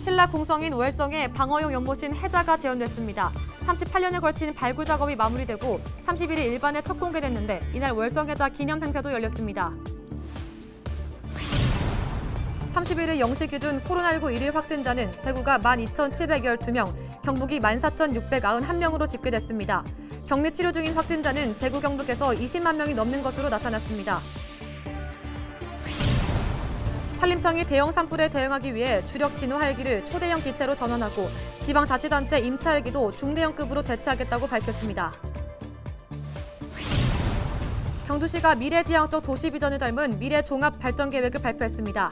신라 궁성인 월성에 방어용 연못인 해자가 재현됐습니다. 38년에 걸친 발굴 작업이 마무리되고 31일 일반에 첫 공개됐는데 이날 월성해자 기념 행사도 열렸습니다. 31일 0시 기준 코로나19 일일 확진자는 대구가 12,712명, 경북이 14,691명으로 집계됐습니다. 격리 치료 중인 확진자는 대구 경북에서 20만 명이 넘는 것으로 나타났습니다. 산림청이 대형 산불에 대응하기 위해 주력 진화 헬기를 초대형 기체로 전환하고 지방자치단체 임차 헬기도 중대형급으로 대체하겠다고 밝혔습니다. 경주시가 미래지향적 도시 비전을 담은 미래 종합 발전 계획을 발표했습니다.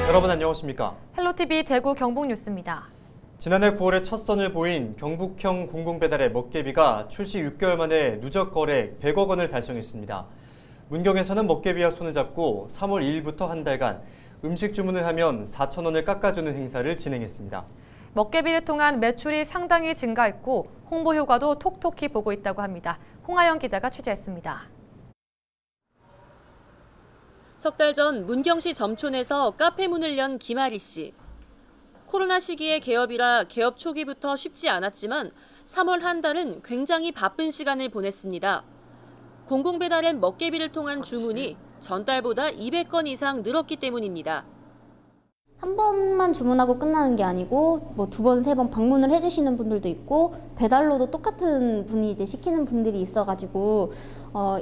여러분 안녕하십니까? 헬로티비 대구 경북 뉴스입니다. 지난해 9월에 첫 선을 보인 경북형 공공배달의 먹개비가 출시 6개월 만에 누적 거래액 100억 원을 달성했습니다. 문경에서는 먹개비와 손을 잡고 3월 2일부터 한 달간 음식 주문을 하면 4,000원을 깎아주는 행사를 진행했습니다. 먹개비를 통한 매출이 상당히 증가했고 홍보 효과도 톡톡히 보고 있다고 합니다. 홍하영 기자가 취재했습니다. 석 달 전 문경시 점촌에서 카페 문을 연 김아리 씨. 코로나 시기에 개업이라 개업 초기부터 쉽지 않았지만 3월 한 달은 굉장히 바쁜 시간을 보냈습니다. 공공배달의 먹개비를 통한 주문이 전달보다 200건 이상 늘었기 때문입니다. 한 번만 주문하고 끝나는 게 아니고 뭐 2번, 3번 방문을 해주시는 분들도 있고 배달로도 똑같은 분이 이제 시키는 분들이 있어가지고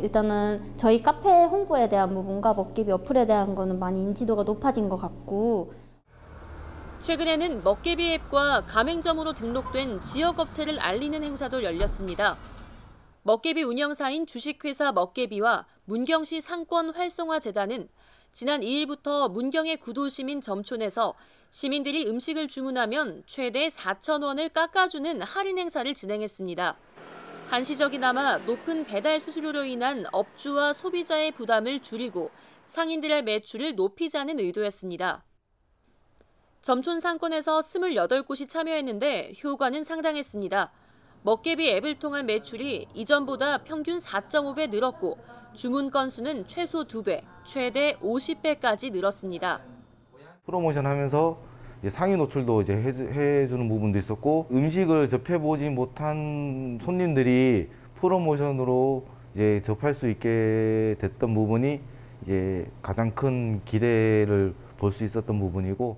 일단은 저희 카페 홍보에 대한 부분과 먹개비 어플에 대한 거는 많이 인지도가 높아진 것 같고 최근에는 먹개비 앱과 가맹점으로 등록된 지역 업체를 알리는 행사도 열렸습니다. 먹개비 운영사인 주식회사 먹개비와 문경시 상권 활성화 재단은 지난 2일부터 문경의 구도시민 점촌에서 시민들이 음식을 주문하면 최대 4,000원을 깎아주는 할인 행사를 진행했습니다. 한시적이나마 높은 배달 수수료로 인한 업주와 소비자의 부담을 줄이고 상인들의 매출을 높이자는 의도였습니다. 점촌 상권에서 28곳이 참여했는데 효과는 상당했습니다. 먹개비 앱을 통한 매출이 이전보다 평균 4.5배 늘었고 주문 건수는 최소 2배, 최대 50배까지 늘었습니다. 프로모션 하면서 상위 노출도 이제 해주는 부분도 있었고 음식을 접해보지 못한 손님들이 프로모션으로 이제 접할 수 있게 됐던 부분이 이제 가장 큰 기대를 볼 수 있었던 부분이고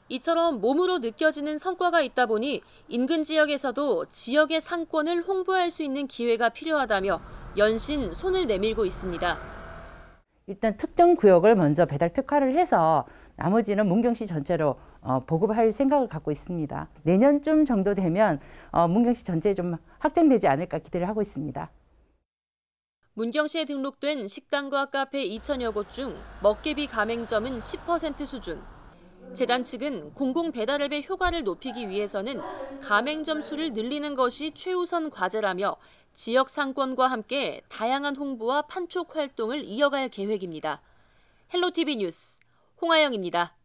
이처럼 몸으로 느껴지는 성과가 있다 보니 인근 지역에서도 지역의 상권을 홍보할 수 있는 기회가 필요하다며 연신 손을 내밀고 있습니다. 일단 특정 구역을 먼저 배달 특화를 해서 나머지는 문경시 전체로 보급할 생각을 갖고 있습니다. 내년쯤 정도 되면 문경시 전체에 좀 확장되지 않을까 기대를 하고 있습니다. 문경시에 등록된 식당과 카페 2,000여 곳 중 먹개비 가맹점은 10% 수준. 재단 측은 공공배달앱의 효과를 높이기 위해서는 가맹점 수를 늘리는 것이 최우선 과제라며 지역 상권과 함께 다양한 홍보와 판촉 활동을 이어갈 계획입니다. 헬로티비 뉴스 홍하영입니다.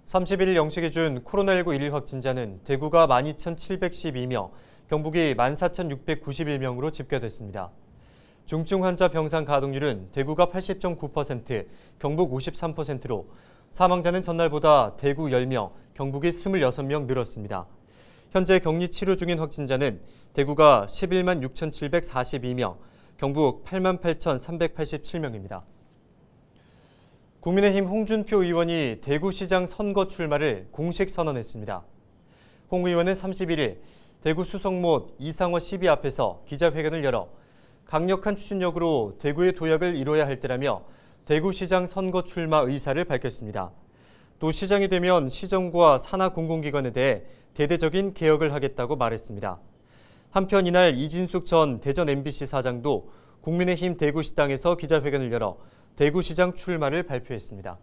31일 0시 기준 코로나19 일일 확진자는 대구가 12,712명, 경북이 14,691명으로 집계됐습니다. 중증 환자 병상 가동률은 대구가 80.9%, 경북 53%로 사망자는 전날보다 대구 10명, 경북이 26명 늘었습니다. 현재 격리 치료 중인 확진자는 대구가 11만 6,742명, 경북 8만 8,387명입니다. 국민의힘 홍준표 의원이 대구시장 선거 출마를 공식 선언했습니다. 홍 의원은 31일 대구 수성못 이상화 시비 앞에서 기자회견을 열어 강력한 추진력으로 대구의 도약을 이뤄야 할 때라며 대구시장 선거 출마 의사를 밝혔습니다. 또 시장이 되면 시정과 산하 공공기관에 대해 대대적인 개혁을 하겠다고 말했습니다. 한편 이날 이진숙 전 대전 MBC 사장도 국민의힘 대구시당에서 기자회견을 열어 대구시장 출마를 발표했습니다.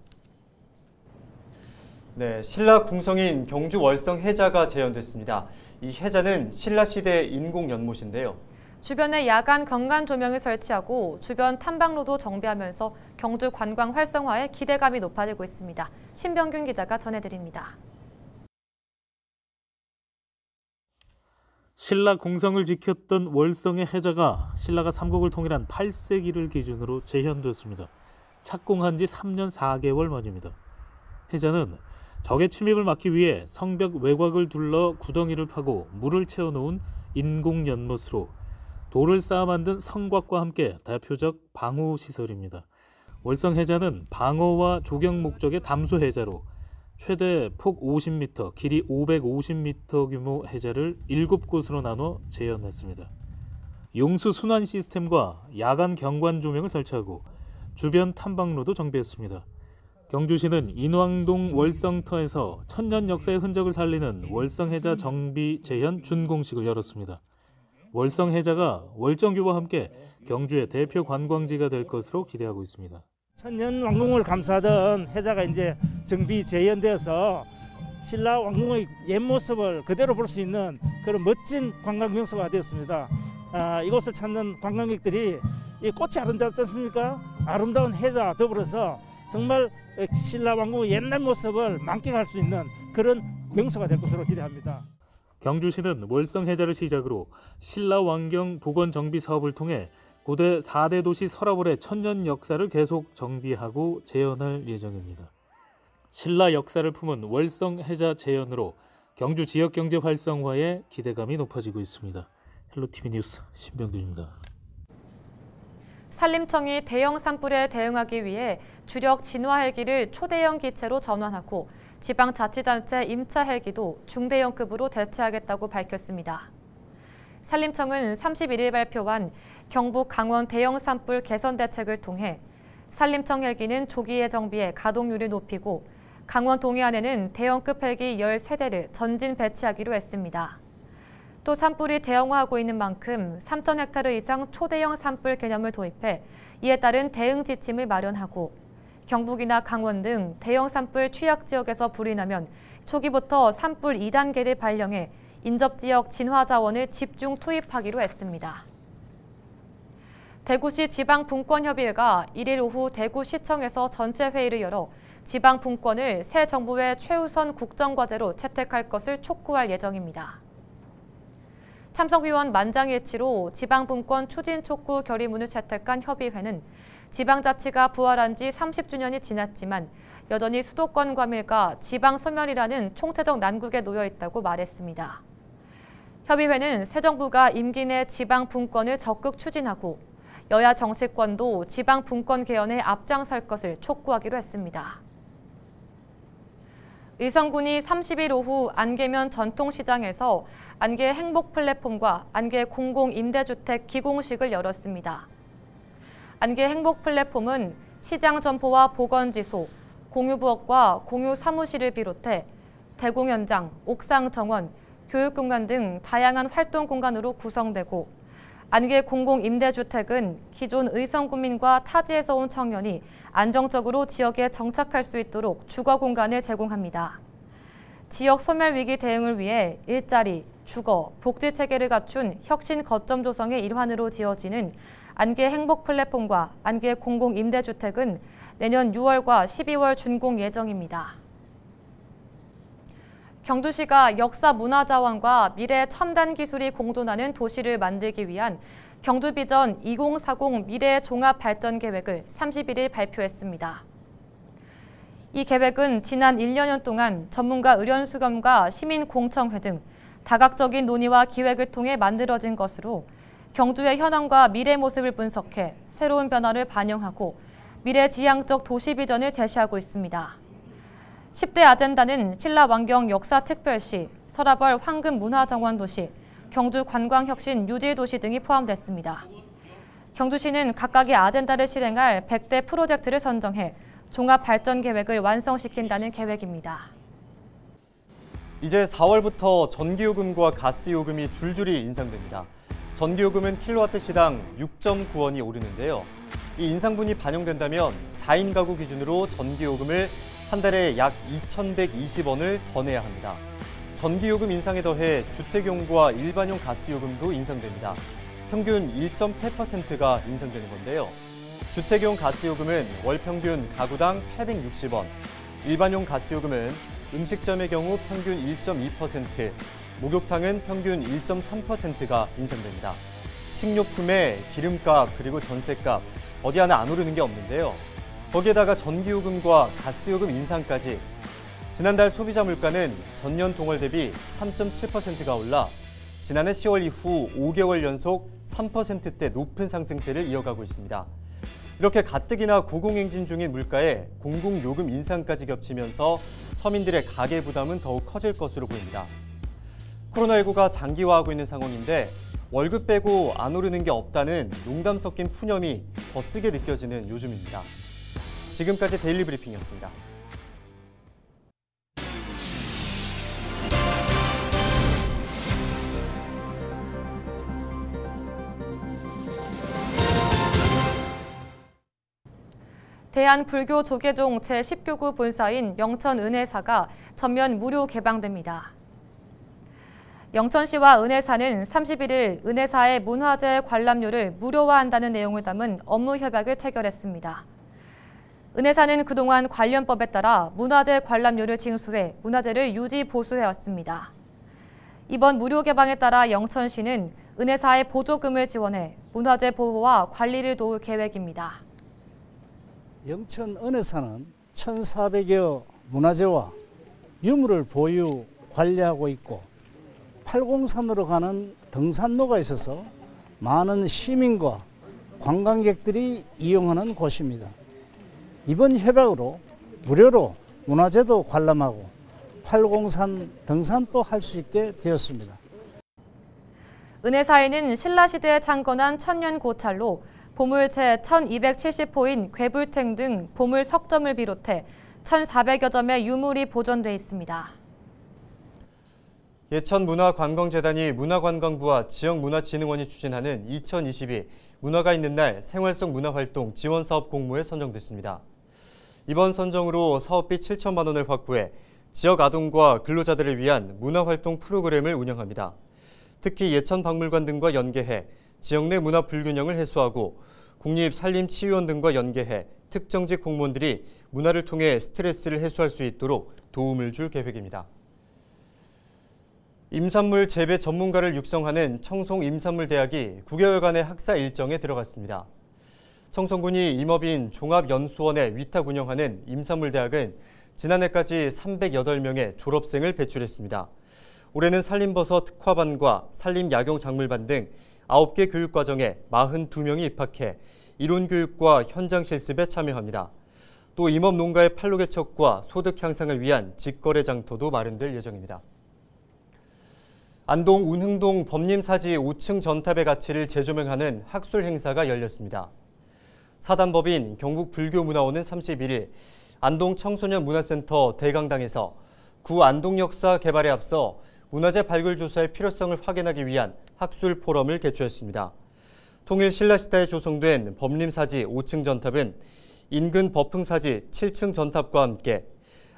네, 신라 궁성인 경주 월성 해자가 재현됐습니다. 이 해자는 신라시대 인공 연못인데요. 주변에 야간 경관 조명을 설치하고 주변 탐방로도 정비하면서 경주 관광 활성화에 기대감이 높아지고 있습니다. 신병균 기자가 전해드립니다. 신라 공성을 지켰던 월성의 해자가 신라가 삼국을 통일한 8세기를 기준으로 재현됐습니다. 착공한 지 3년 4개월 만입니다. 해자는 적의 침입을 막기 위해 성벽 외곽을 둘러 구덩이를 파고 물을 채워놓은 인공 연못으로 돌을 쌓아 만든 성곽과 함께 대표적 방호시설입니다. 월성 해자는 방어와 조경 목적의 담수 해자로 최대 폭 50m, 길이 550m 규모 해자를 7곳으로 나눠 재현했습니다. 용수 순환 시스템과 야간 경관 조명을 설치하고 주변 탐방로도 정비했습니다. 경주시는 인왕동 월성터에서 천년 역사의 흔적을 살리는 월성해자 정비 재현 준공식을 열었습니다. 월성해자가 월정교와 함께 경주의 대표 관광지가 될 것으로 기대하고 있습니다. 천년 왕궁을 감싸던 해자가 이제 정비 재현되어서 신라 왕궁의 옛 모습을 그대로 볼 수 있는 그런 멋진 관광 명소가 되었습니다. 이곳을 찾는 관광객들이 이 꽃이 아름답지 않습니까? 아름다운 해자 더불어서 정말 신라 왕궁의 옛날 모습을 만끽할 수 있는 그런 명소가 될 것으로 기대합니다. 경주시는 월성해자를 시작으로 신라 왕경 복원 정비 사업을 통해 고대 4대 도시 서라벌의 천년 역사를 계속 정비하고 재현할 예정입니다. 신라 역사를 품은 월성해자 재현으로 경주 지역 경제 활성화에 기대감이 높아지고 있습니다. 헬로티비 뉴스 신병균입니다. 산림청이 대형 산불에 대응하기 위해 주력 진화 헬기를 초대형 기체로 전환하고 지방자치단체 임차 헬기도 중대형급으로 대체하겠다고 밝혔습니다. 산림청은 31일 발표한 경북 강원 대형 산불 개선 대책을 통해 산림청 헬기는 조기에 정비해 가동률을 높이고 강원 동해안에는 대형급 헬기 13대를 전진 배치하기로 했습니다. 또 산불이 대형화하고 있는 만큼 3,000헥타르 이상 초대형 산불 개념을 도입해 이에 따른 대응 지침을 마련하고 경북이나 강원 등 대형 산불 취약 지역에서 불이 나면 초기부터 산불 2단계를 발령해 인접지역 진화 자원을 집중 투입하기로 했습니다. 대구시 지방분권협의회가 1일 오후 대구시청에서 전체 회의를 열어 지방분권을 새 정부의 최우선 국정과제로 채택할 것을 촉구할 예정입니다. 참석위원 만장일치로 지방분권 추진 촉구 결의문을 채택한 협의회는 지방자치가 부활한 지 30주년이 지났지만 여전히 수도권 과밀과 지방 소멸이라는 총체적 난국에 놓여 있다고 말했습니다. 협의회는 새 정부가 임기 내 지방 분권을 적극 추진하고 여야 정치권도 지방 분권 개헌에 앞장설 것을 촉구하기로 했습니다. 의성군이 30일 오후 안개면 전통시장에서 안개 행복 플랫폼과 안개 공공임대주택 기공식을 열었습니다. 안개 행복 플랫폼은 시장 점포와 보건지소, 공유부엌과 공유사무실을 비롯해 대공연장, 옥상 정원, 교육공간 등 다양한 활동 공간으로 구성되고 안개 공공임대주택은 기존 의성군민과 타지에서 온 청년이 안정적으로 지역에 정착할 수 있도록 주거 공간을 제공합니다. 지역 소멸 위기 대응을 위해 일자리, 주거, 복지 체계를 갖춘 혁신 거점 조성의 일환으로 지어지는 안개 행복 플랫폼과 안개 공공임대주택은 내년 6월과 12월 준공 예정입니다. 경주시가 역사 문화자원과 미래 첨단 기술이 공존하는 도시를 만들기 위한 경주비전 2040 미래 종합발전계획을 31일 발표했습니다. 이 계획은 지난 1년 동안 전문가 의견수렴과 시민공청회 등 다각적인 논의와 기획을 통해 만들어진 것으로 경주의 현황과 미래 모습을 분석해 새로운 변화를 반영하고 미래지향적 도시비전을 제시하고 있습니다. 10대 아젠다는 신라 왕경 역사특별시, 서라벌 황금문화정원도시, 경주 관광혁신 뉴딜도시 등이 포함됐습니다. 경주시는 각각의 아젠다를 실행할 100대 프로젝트를 선정해 종합발전계획을 완성시킨다는 계획입니다. 이제 4월부터 전기요금과 가스요금이 줄줄이 인상됩니다. 전기요금은 킬로와트 시당 6.9원이 오르는데요. 이 인상분이 반영된다면 4인 가구 기준으로 전기요금을 한 달에 약 2,120원을 더 내야 합니다. 전기요금 인상에 더해 주택용과 일반용 가스요금도 인상됩니다. 평균 1.8%가 인상되는 건데요. 주택용 가스요금은 월 평균 가구당 860원, 일반용 가스요금은 음식점의 경우 평균 1.2%, 목욕탕은 평균 1.3%가 인상됩니다. 식료품의 기름값 그리고 전세값 어디 하나 안 오르는 게 없는데요. 거기에다가 전기요금과 가스요금 인상까지 지난달 소비자 물가는 전년 동월 대비 3.7%가 올라 지난해 10월 이후 5개월 연속 3%대 높은 상승세를 이어가고 있습니다. 이렇게 가뜩이나 고공행진 중인 물가에 공공요금 인상까지 겹치면서 서민들의 가계 부담은 더욱 커질 것으로 보입니다. 코로나19가 장기화하고 있는 상황인데 월급 빼고 안 오르는 게 없다는 농담 섞인 푸념이 더 쓰게 느껴지는 요즘입니다. 지금까지 데일리 브리핑이었습니다. 대한불교조계종 제10교구 본사인 영천은혜사가 전면 무료 개방됩니다. 영천시와 은혜사는 31일 은혜사의 문화재 관람료를 무료화한다는 내용을 담은 업무 협약을 체결했습니다. 은혜사는 그동안 관련법에 따라 문화재 관람료를 징수해 문화재를 유지 보수해왔습니다. 이번 무료 개방에 따라 영천시는 은혜사의 보조금을 지원해 문화재 보호와 관리를 도울 계획입니다. 영천 은혜사는 1,400여 문화재와 유물을 보유, 관리하고 있고 803으로 가는 등산로가 있어서 많은 시민과 관광객들이 이용하는 곳입니다. 이번 협약으로 무료로 문화재도 관람하고 803 등산도 할 수 있게 되었습니다. 은혜사에는 신라시대에 창건한 천년 고찰로 보물체 1270호인 괴불탱 등 보물 석점을 비롯해 1,400여 점의 유물이 보존돼 있습니다. 예천문화관광재단이 문화관광부와 지역문화진흥원이 추진하는 2022 문화가 있는 날 생활 속 문화활동 지원사업 공모에 선정됐습니다. 이번 선정으로 사업비 7천만 원을 확보해 지역 아동과 근로자들을 위한 문화활동 프로그램을 운영합니다. 특히 예천박물관 등과 연계해 지역 내 문화 불균형을 해소하고 국립산림치유원 등과 연계해 특정직 공무원들이 문화를 통해 스트레스를 해소할 수 있도록 도움을 줄 계획입니다. 임산물 재배 전문가를 육성하는 청송임산물대학이 9개월간의 학사 일정에 들어갔습니다. 청송군이 임업인 종합연수원에 위탁 운영하는 임산물대학은 지난해까지 308명의 졸업생을 배출했습니다. 올해는 산림버섯 특화반과 산림약용작물반 등 9개 교육과정에 42명이 입학해 이론교육과 현장 실습에 참여합니다. 또 임업농가의 판로 개척과 소득 향상을 위한 직거래 장터도 마련될 예정입니다. 안동 운흥동 법림사지 5층 전탑의 가치를 재조명하는 학술 행사가 열렸습니다. 사단법인 경북불교문화원은 31일 안동 청소년문화센터 대강당에서 구 안동 역사 개발에 앞서 문화재 발굴 조사의 필요성을 확인하기 위한 학술 포럼을 개최했습니다. 통일 신라시대에 조성된 법림사지 5층 전탑은 인근 법흥사지 7층 전탑과 함께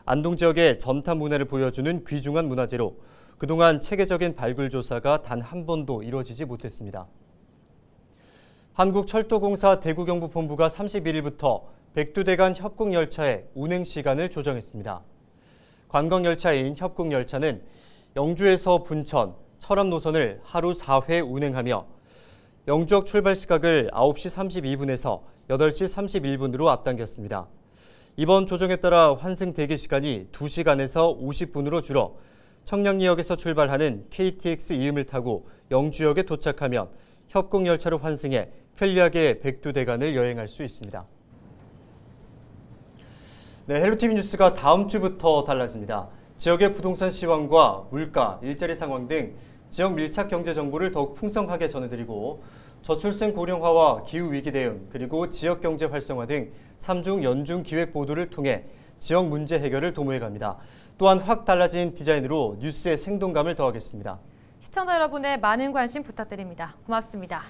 안동 지역의 전탑 문화를 보여주는 귀중한 문화재로 그동안 체계적인 발굴 조사가 단 한 번도 이루어지지 못했습니다. 한국철도공사 대구경북본부가 31일부터 백두대간 협곡열차의 운행 시간을 조정했습니다. 관광열차인 협곡열차는 영주에서 분천, 철암 노선을 하루 4회 운행하며 영주역 출발 시각을 9시 32분에서 8시 31분으로 앞당겼습니다. 이번 조정에 따라 환승 대기 시간이 2시간에서 50분으로 줄어 청량리역에서 출발하는 KTX 이음을 타고 영주역에 도착하면 협곡열차로 환승해 편리하게 백두대간을 여행할 수 있습니다. 네, 헬로티비 뉴스가 다음 주부터 달라집니다. 지역의 부동산 시황과 물가, 일자리 상황 등 지역 밀착 경제 정보를 더욱 풍성하게 전해드리고 저출생 고령화와 기후위기 대응, 그리고 지역 경제 활성화 등 3중 연중 기획 보도를 통해 지역 문제 해결을 도모해갑니다. 또한 확 달라진 디자인으로 뉴스의 생동감을 더하겠습니다. 시청자 여러분의 많은 관심 부탁드립니다. 고맙습니다.